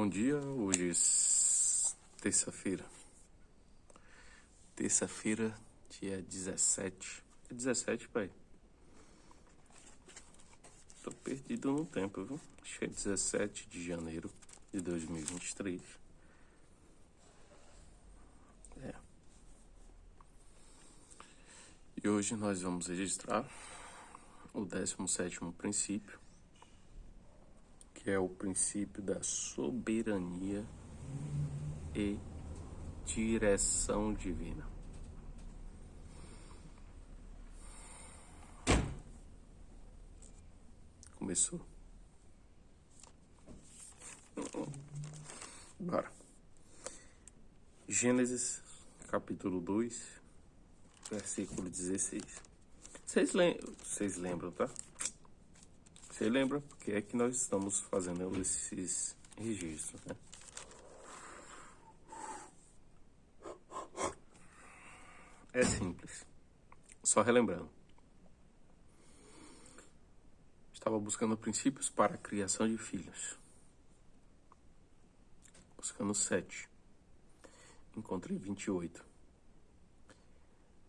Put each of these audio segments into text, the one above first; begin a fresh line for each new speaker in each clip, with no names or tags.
Bom dia, hoje é terça-feira. Terça-feira, dia 17. É 17, pai? Tô perdido no tempo, viu? Acho que é 17 de janeiro de 2023. E hoje nós vamos registrar o 17º princípio, que é o princípio da soberania e direção divina. Começou? Bora. Gênesis, capítulo 2, versículo 16. Vocês lembram, tá? Você lembra porque é que nós estamos fazendo esses registros, né? É simples. Só relembrando. Estava buscando princípios para a criação de filhos. Buscando 7. Encontrei 28.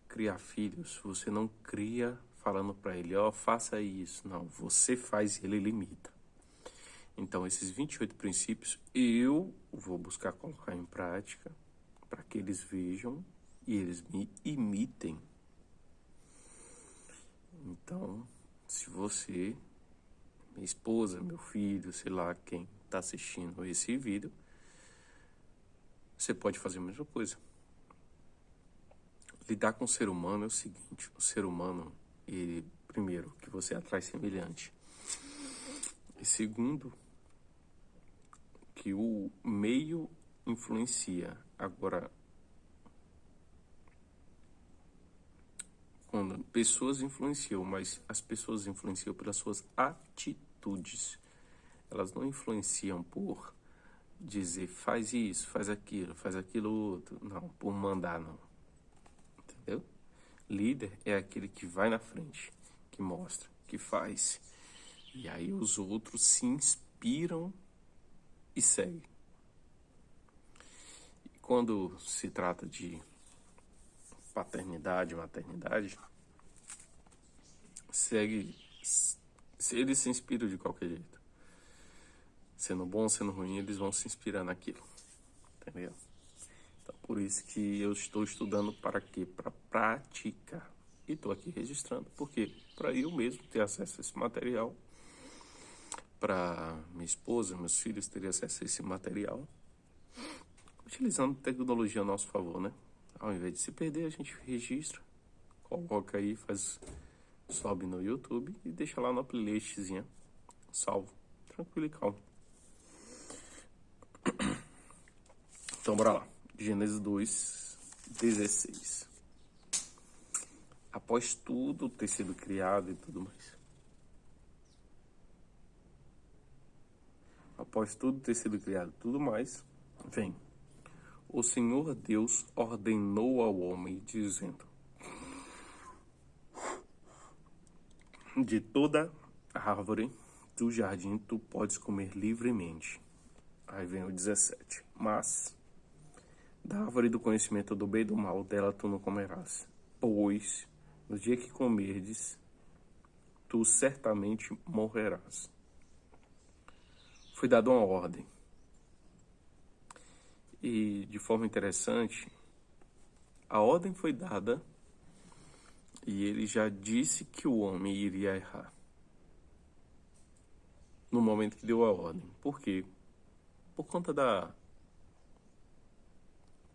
Criar filhos, você não cria falando para ele, ó, faça isso. Não, você faz e ele limita. Então, esses 28 princípios eu vou buscar colocar em prática para que eles vejam e eles me imitem. Então, se você, minha esposa, meu filho, sei lá quem está assistindo esse vídeo, você pode fazer a mesma coisa. Lidar com o ser humano é o seguinte, o ser humano, ele, primeiro, que você atrai semelhante. E segundo, que o meio influencia. Agora, quando pessoas influenciam, mas as pessoas influenciam pelas suas atitudes. Elas não influenciam por dizer, faz isso, faz aquilo outro. Não, por mandar, não. Entendeu? Líder é aquele que vai na frente, que mostra, que faz. E aí os outros se inspiram e seguem. E quando se trata de paternidade, maternidade, eles se inspiram de qualquer jeito. Sendo bom, sendo ruim, eles vão se inspirar naquilo. Entendeu? Então, por isso que eu estou estudando para quê? Para praticar. E estou aqui registrando. Por quê? Para eu mesmo ter acesso a esse material. Para minha esposa, meus filhos terem acesso a esse material. Utilizando tecnologia a nosso favor, né? Ao invés de se perder, a gente registra. Coloca aí, sobe no YouTube e deixa lá na playlistzinha. Salvo. Tranquilo e calmo. Então, bora lá. Gênesis 2, 16. Após tudo ter sido criado e tudo mais. Após tudo ter sido criado e tudo mais, vem. O Senhor Deus ordenou ao homem, dizendo: de toda árvore do jardim tu podes comer livremente. Aí vem o 17. Mas da árvore do conhecimento do bem e do mal, dela tu não comerás. Pois no dia que comerdes, tu certamente morrerás. Foi dada uma ordem. E de forma interessante, a ordem foi dada e ele já disse que o homem iria errar. No momento que deu a ordem. Por quê? Por conta da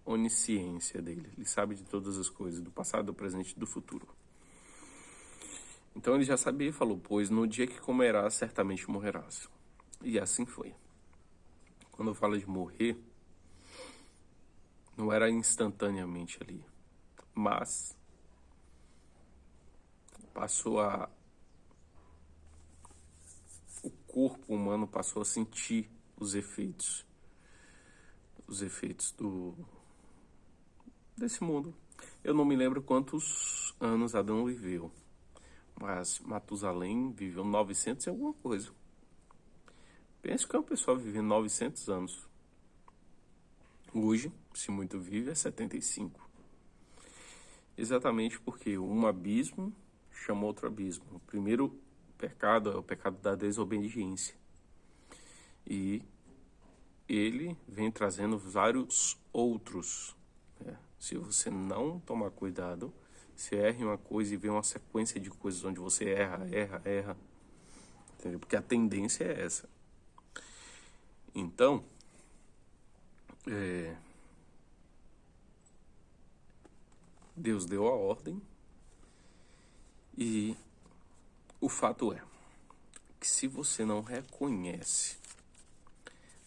onisciência dele. Ele sabe de todas as coisas, do passado, do presente e do futuro. Então ele já sabia e falou, pois no dia que comerás, certamente morrerás. E assim foi. Quando eu falo de morrer, não era instantaneamente ali, mas o corpo humano passou a sentir os efeitos desse mundo. Eu não me lembro quantos anos Adão viveu, mas Matusalém viveu 900 e alguma coisa. Pense que uma pessoa vivendo 900 anos. Hoje, se muito vive, é 75. Exatamente porque um abismo chama outro abismo. O primeiro pecado é o pecado da desobediência. E ele vem trazendo vários outros. Né? Se você não tomar cuidado, você erra em uma coisa e vê uma sequência de coisas onde você erra. Entendeu? Porque a tendência é essa. Então, Deus deu a ordem e o fato é que se você não reconhece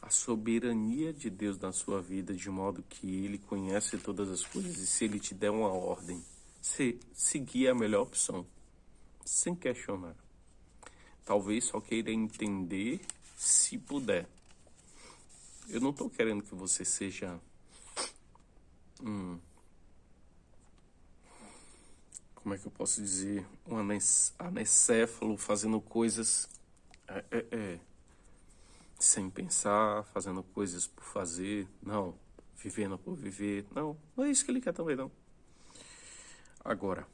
a soberania de Deus na sua vida, de modo que Ele conhece todas as coisas, e se Ele te der uma ordem, você seguir a melhor opção, sem questionar. Talvez só queira entender se puder. Eu não estou querendo que você seja como é que eu posso dizer, um anecéfalo fazendo coisas sem pensar, fazendo coisas por fazer, não, vivendo por viver, não é isso que ele quer também, não. Agora,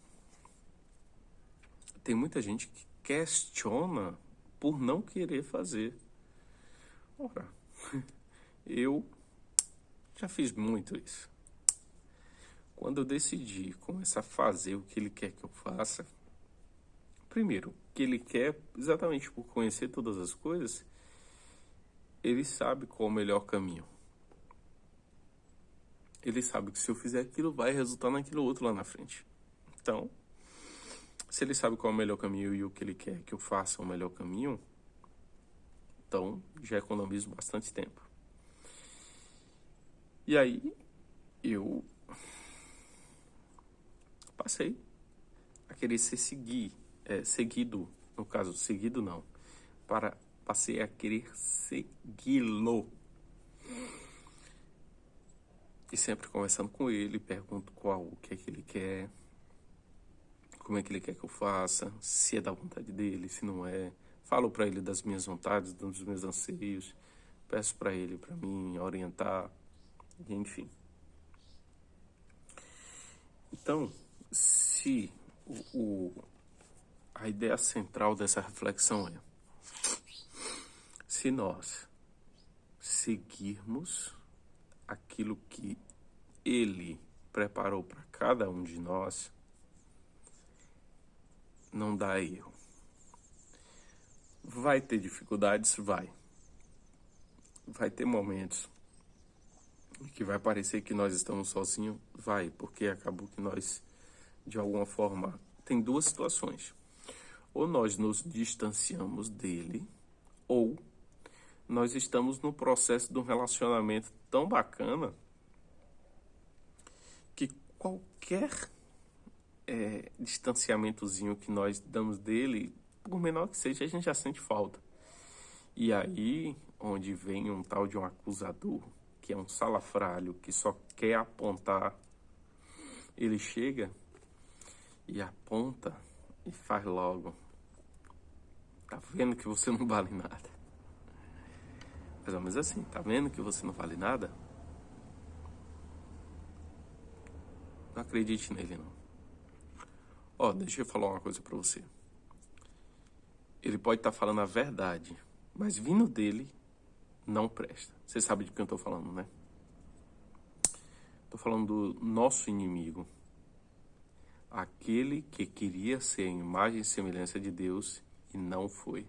tem muita gente que questiona por não querer fazer. Ora, eu já fiz muito isso. Quando eu decidi começar a fazer o que ele quer que eu faça, primeiro, o que ele quer, exatamente por conhecer todas as coisas, ele sabe qual é o melhor caminho. Ele sabe que se eu fizer aquilo, vai resultar naquilo outro lá na frente. Então, se ele sabe qual é o melhor caminho e o que ele quer que eu faça o melhor caminho, então já economizo bastante tempo. E aí, eu passei a querer ser seguido, no caso, seguido não, passei a querer segui-lo. E sempre conversando com ele, pergunto o que é que ele quer, como é que ele quer que eu faça, se é da vontade dele, se não é. Falo para ele das minhas vontades, dos meus anseios, peço para ele, para mim, orientar, enfim. Então, se a ideia central dessa reflexão é: se nós seguirmos aquilo que Ele preparou para cada um de nós, não dá erro. Vai ter dificuldades? Vai. Vai ter momentos que vai parecer que nós estamos sozinhos? Vai, porque acabou que nós, de alguma forma, tem duas situações. Ou nós nos distanciamos dele, ou nós estamos no processo de um relacionamento tão bacana que qualquer distanciamentozinho que nós damos dele, por menor que seja, a gente já sente falta. E aí, onde vem um tal de um acusador, que é um salafrário, que só quer apontar, ele chega e aponta e faz logo: tá vendo que você não vale nada? Mais ou menos assim, tá vendo que você não vale nada? Não acredite nele, não. Deixa eu falar uma coisa pra você. Ele pode estar falando a verdade, mas vindo dele, não presta. Você sabe de quem eu tô falando, né? Tô falando do nosso inimigo. Aquele que queria ser a imagem e semelhança de Deus e não foi.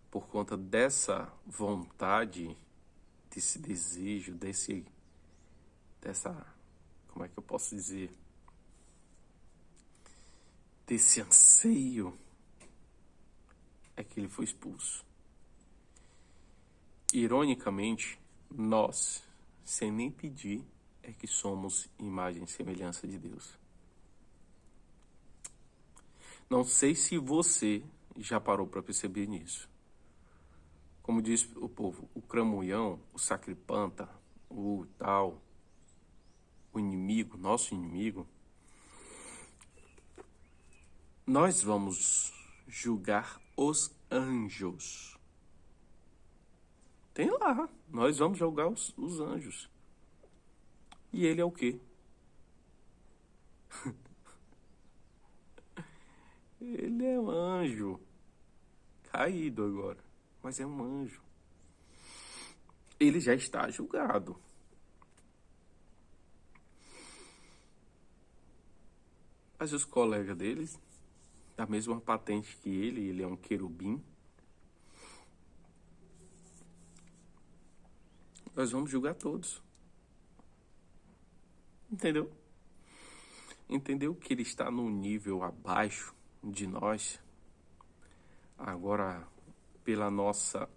Por conta dessa vontade, desse desejo, como é que eu posso dizer? Desse anseio, é que ele foi expulso. Ironicamente, nós, sem nem pedir, é que somos imagem e semelhança de Deus. Não sei se você já parou para perceber nisso. Como diz o povo, o cramunhão, o sacripanta, o tal, o inimigo, nosso inimigo, nós vamos julgar os anjos. Tem lá. Nós vamos julgar os anjos. E ele é o quê? Ele é um anjo. Caído agora. Mas é um anjo. Ele já está julgado. Mas os colegas deles, da mesma patente que ele é um querubim. Nós vamos julgar todos. Entendeu? Entendeu que ele está num nível abaixo de nós? Agora, pela nossa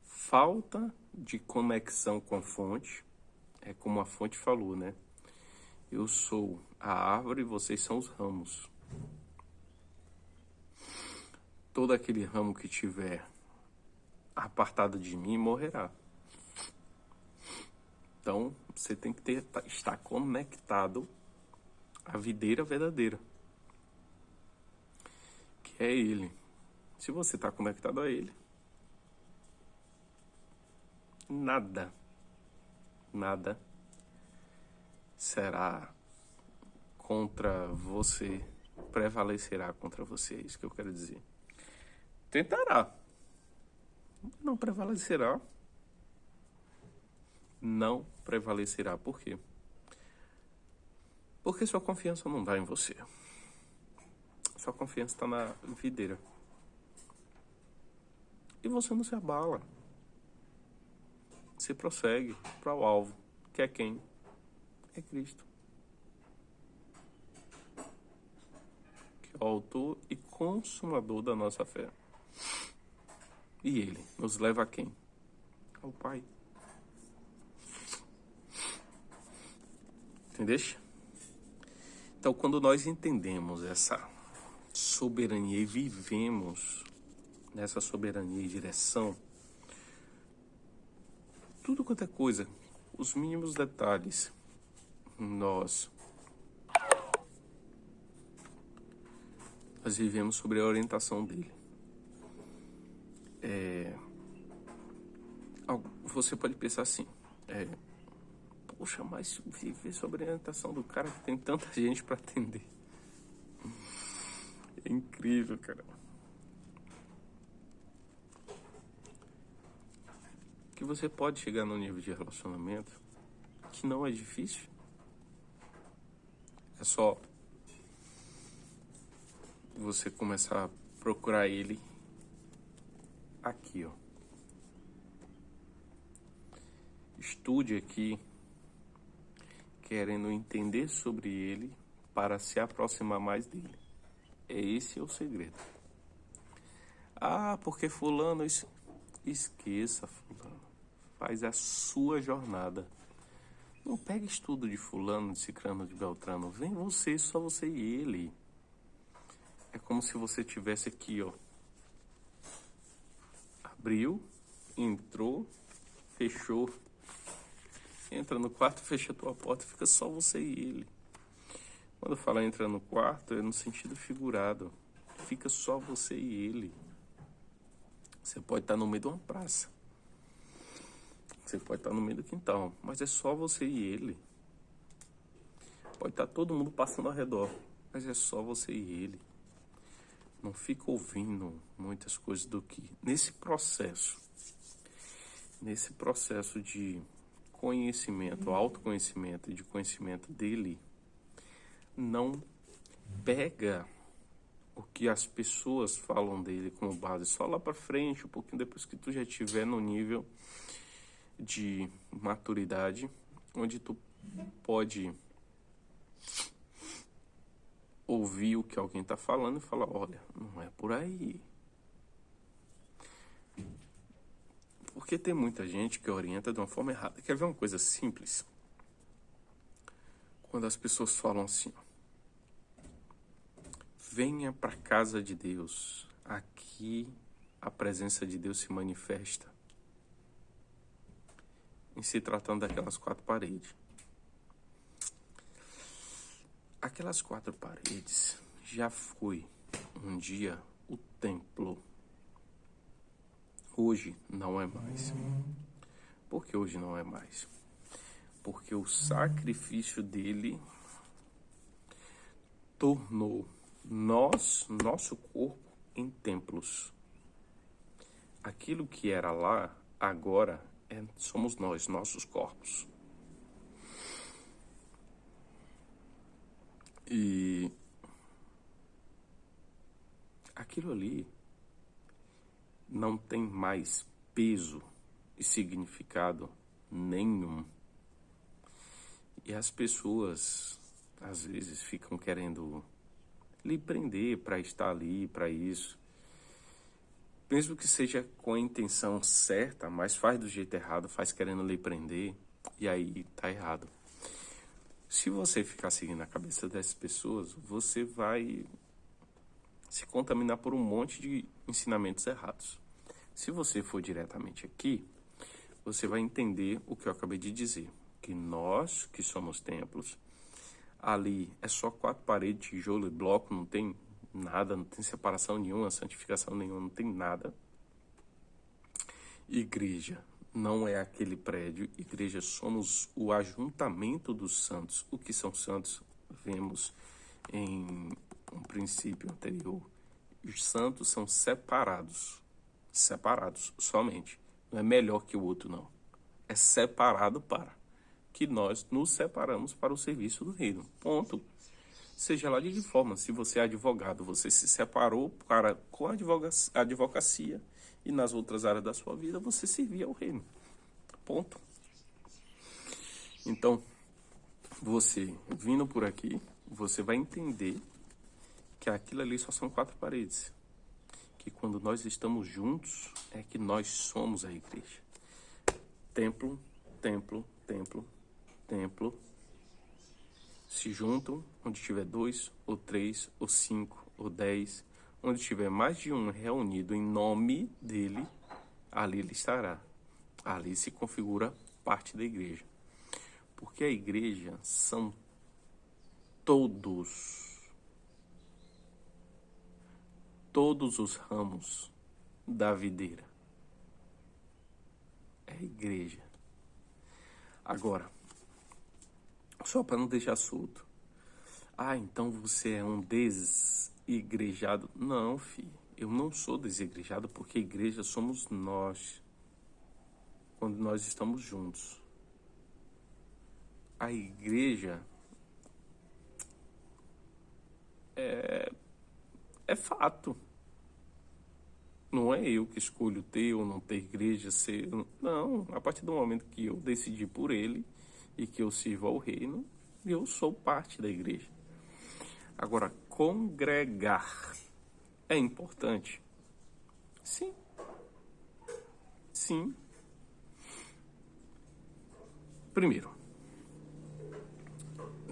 falta de conexão com a fonte, é como a fonte falou, né? Eu sou a árvore e vocês são os ramos. Todo aquele ramo que tiver apartado de mim morrerá. Então, você tem que estar conectado à videira verdadeira, que é ele. Se você está conectado a ele, nada será contra você, prevalecerá contra você. É isso que eu quero dizer. Tentará, não prevalecerá. Não prevalecerá. Por quê? Porque sua confiança não está em você. Sua confiança está na videira. E você não se abala. Você prossegue para o alvo, que é quem? É Cristo. Que é o autor e consumador da nossa fé. E ele nos leva a quem? Ao Pai. Entendeste? Então, quando nós entendemos essa soberania e vivemos nessa soberania e direção, tudo quanto é coisa, os mínimos detalhes, nós vivemos sobre a orientação dele. Você pode pensar assim, poxa, mas viver sobre a orientação do cara que tem tanta gente para atender. É incrível, cara. Que você pode chegar num nível de relacionamento que não é difícil. É só você começar a procurar ele aqui, ó. Estude aqui, querendo entender sobre ele para se aproximar mais dele. Esse é o segredo. Ah, porque fulano... Esqueça, fulano. Faz a sua jornada. Não pega estudo de fulano, de cicrano, de beltrano. Vem você, só você e ele. É como se você tivesse aqui, ó. Abriu, entrou, fechou. Entra no quarto, fecha a tua porta, fica só você e ele. Quando eu falo entra no quarto, é no sentido figurado. Fica só você e ele. Você pode estar no meio de uma praça. Você pode estar no meio do quintal, mas é só você e ele. Pode estar todo mundo passando ao redor, mas é só você e ele. Não fica ouvindo muitas coisas do que... Nesse processo de conhecimento, autoconhecimento e de conhecimento dele, não pega o que as pessoas falam dele como base só lá para frente, um pouquinho depois que tu já estiver no nível de maturidade, onde tu pode ouvir o que alguém está falando e falar, olha, não é por aí. Porque tem muita gente que orienta de uma forma errada. Quer ver uma coisa simples? Quando as pessoas falam assim, ó, venha para a casa de Deus, aqui a presença de Deus se manifesta. Em se tratando daquelas 4 paredes. Aquelas 4 paredes já foi um dia o templo Hoje não é mais. Por que hoje não é mais? Porque o sacrifício dele tornou nosso corpo em templos. Aquilo que era lá, agora, somos nós, nossos corpos. E aquilo ali não tem mais peso e significado nenhum. E as pessoas, às vezes, ficam querendo lhe prender para estar ali, para isso. Mesmo que seja com a intenção certa, mas faz do jeito errado, faz querendo lhe prender, e aí tá errado. Se você ficar seguindo a cabeça dessas pessoas, você vai se contaminar por um monte de ensinamentos errados. Se você for diretamente aqui, você vai entender o que eu acabei de dizer, que nós, que somos templos, ali é só 4 paredes, tijolo e bloco, não tem nada, não tem separação nenhuma, santificação nenhuma, não tem nada. Igreja não é aquele prédio, igreja somos o ajuntamento dos santos. O que são santos? Vemos em um princípio anterior. Os santos são separados somente. Não é melhor que o outro, não. É separado para que nós nos separamos para o serviço do reino. Ponto. Seja lá de que forma, se você é advogado, você se separou com a advocacia e nas outras áreas da sua vida você servia ao reino. Ponto. Então, você vindo por aqui, você vai entender que aquilo ali só são 4 paredes. Que quando nós estamos juntos, é que nós somos a igreja. Templo, templo, templo, templo. Se juntam, onde tiver 2, ou 3, ou 5, ou 10, onde tiver mais de um reunido em nome dele, ali ele estará. Ali se configura parte da igreja. Porque a igreja são todos os ramos da videira. É a igreja. Agora, só para não deixar solto. Então você é um desigrejado. Não, filho. Eu não sou desigrejado porque igreja somos nós. Quando nós estamos juntos. A igreja é fato. Não é eu que escolho ter ou não ter igreja, ser... Não, a partir do momento que eu decidi por ele e que eu sirvo ao reino, eu sou parte da igreja. Agora, congregar é importante? Sim. Sim. Primeiro,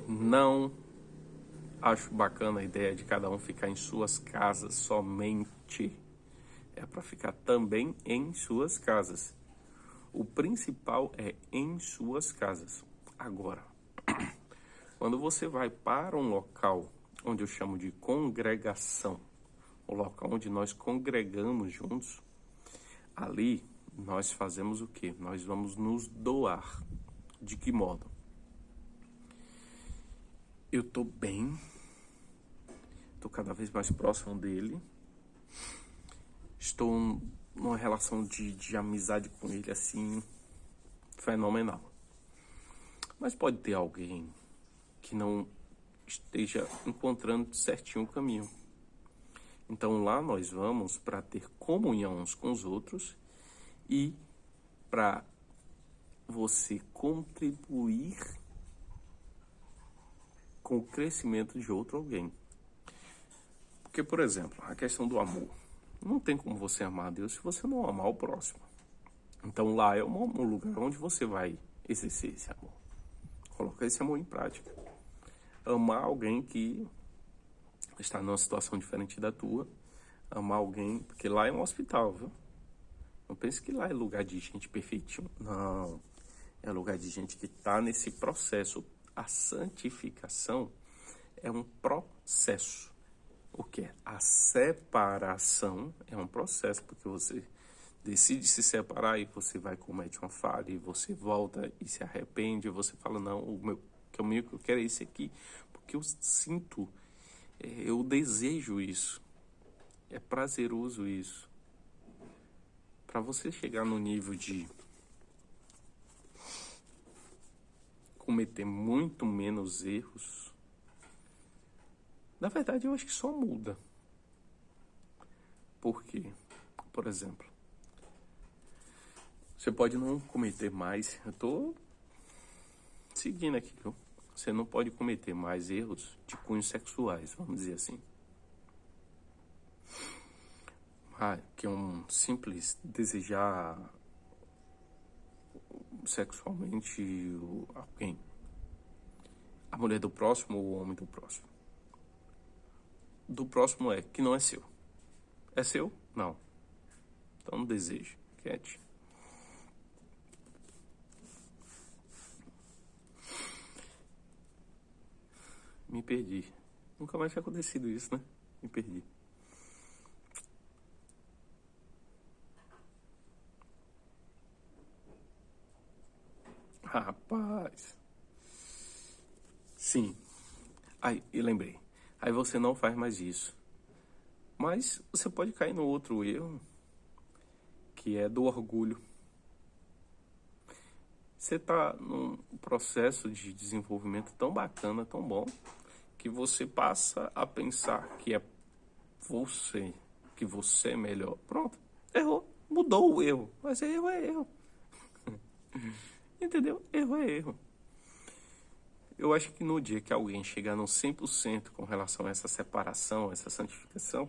não acho bacana a ideia de cada um ficar em suas casas somente. É para ficar também em suas casas. O principal é em suas casas. Agora, quando você vai para um local onde eu chamo de congregação, o local onde nós congregamos juntos, ali nós fazemos o quê? Nós vamos nos doar. De que modo? Eu estou bem, estou cada vez mais próximo dele, estou numa relação de amizade com ele, assim, fenomenal. Mas pode ter alguém que não esteja encontrando certinho o caminho. Então lá nós vamos para ter comunhão uns com os outros e para você contribuir com o crescimento de outro alguém. Porque, por exemplo, a questão do amor. Não tem como você amar a Deus se você não amar o próximo. Então lá é um lugar onde você vai exercer esse amor. Colocar esse amor em prática. Amar alguém que está numa situação diferente da tua. Amar alguém, porque lá é um hospital, viu? Não pense que lá é lugar de gente perfeitinho. Não. É lugar de gente que está nesse processo. A santificação é um processo. O que é? A separação é um processo, porque você decide se separar e você vai comete uma falha e você volta e se arrepende, e você fala, não, o meu que eu quero é esse aqui, porque eu sinto, eu desejo isso, é prazeroso isso. Para você chegar no nível de cometer muito menos erros, na verdade eu acho que só muda. Por quê? Por exemplo, você pode não cometer mais, eu tô seguindo aqui, viu? Você não pode cometer mais erros de cunhos sexuais, vamos dizer assim. Que é um simples desejar sexualmente alguém. A mulher do próximo ou o homem do próximo. Do próximo é que não é seu. É seu? Não. Então não deseje. Quieto. Me perdi. Nunca mais tinha acontecido isso, né? Me perdi. Rapaz. Sim. Aí, e lembrei. Aí você não faz mais isso. Mas você pode cair no outro erro, que é do orgulho. Você está num processo de desenvolvimento tão bacana, tão bom, que você passa a pensar que é você, que você é melhor. Pronto, errou, mudou o erro, mas erro é erro. Entendeu? Erro é erro. Eu acho que no dia que alguém chegar no 100% com relação a essa separação, essa santificação,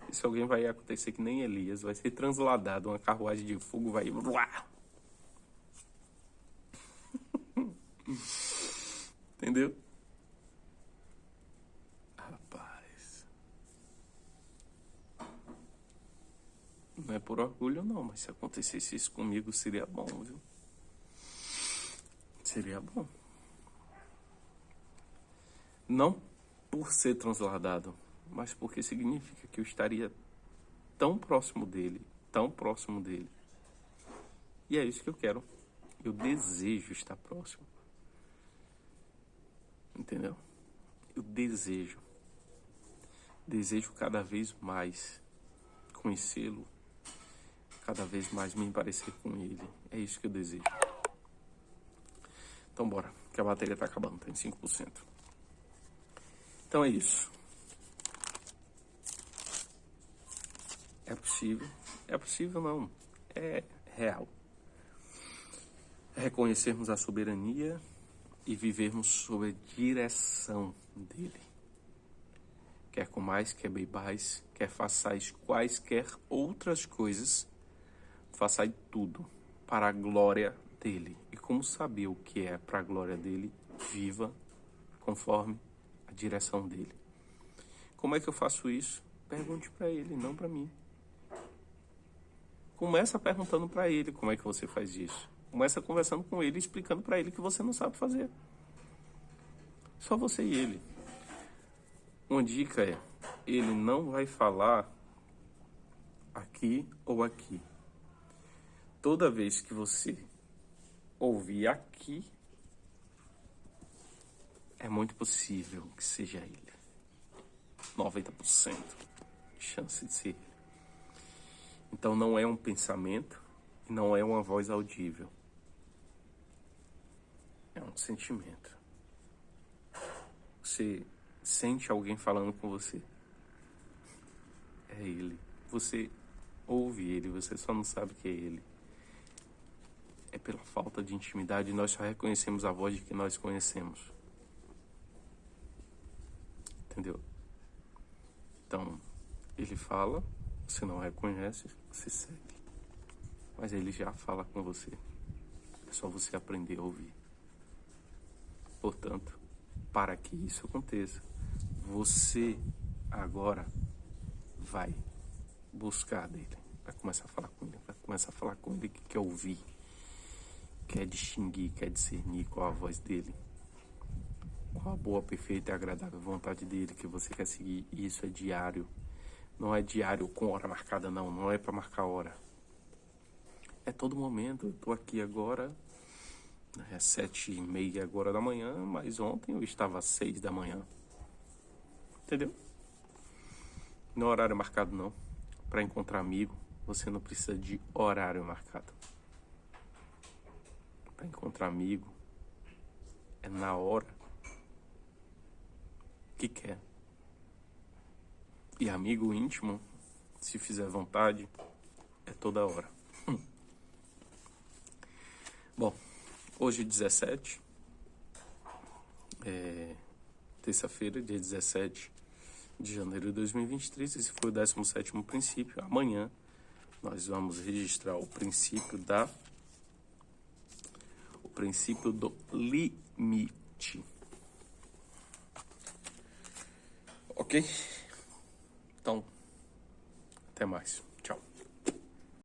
esse alguém vai acontecer que nem Elias, vai ser transladado, uma carruagem de fogo vai... Entendeu? Rapaz. Não é por orgulho não, mas se acontecesse isso comigo seria bom, viu? Seria bom. Não por ser transladado, mas porque significa que eu estaria tão próximo dele, tão próximo dele. E é isso que eu quero. Eu desejo estar próximo. Entendeu? Eu desejo. Desejo cada vez mais conhecê-lo, cada vez mais me parecer com ele. É isso que eu desejo. Então bora, que a bateria tá acabando, tem 5%. Então é isso. É possível. É possível não. É real. É reconhecermos a soberania e vivermos sob a direção dele. Quer comais, quer bebais, quer façais quaisquer outras coisas, façai tudo para a glória dele. E como saber o que é para a glória dele, viva conforme a direção dele. Como é que eu faço isso? Pergunte para ele, não para mim. Começa perguntando para ele como é que você faz isso. Começa conversando com ele, explicando para ele que você não sabe fazer. Só você e ele. Uma dica é, ele não vai falar aqui ou aqui. Toda vez que você ouvir aqui, é muito possível que seja ele. 90% de chance de ser ele. Então não é um pensamento e não é uma voz audível. É um sentimento. Você sente alguém falando com você. É ele. Você ouve ele, você só não sabe que é ele. É pela falta de intimidade, nós só reconhecemos a voz de que nós conhecemos. Entendeu? Então, ele fala, você não reconhece, você segue. Mas ele já fala com você. É só você aprender a ouvir. Portanto, para que isso aconteça, você agora vai buscar dele. Vai começar a falar com ele. Vai começar a falar com ele que quer ouvir. Quer distinguir, quer discernir qual a voz dele. Qual a boa, perfeita e agradável vontade dele que você quer seguir. E isso é diário. Não é diário com hora marcada, não. Não é para marcar hora. É todo momento. Eu tô aqui agora, é 7h30 agora da manhã, mas ontem eu estava às 6 da manhã. Entendeu? Não é horário marcado, não. Para encontrar amigo, você não precisa de horário marcado. Para encontrar amigo, é na hora que quer. E amigo íntimo, se fizer vontade, é toda hora. Bom, hoje 17, terça-feira, dia 17 de janeiro de 2023, esse foi o 17º princípio. Amanhã nós vamos registrar o princípio do limite. Ok? Então, até mais.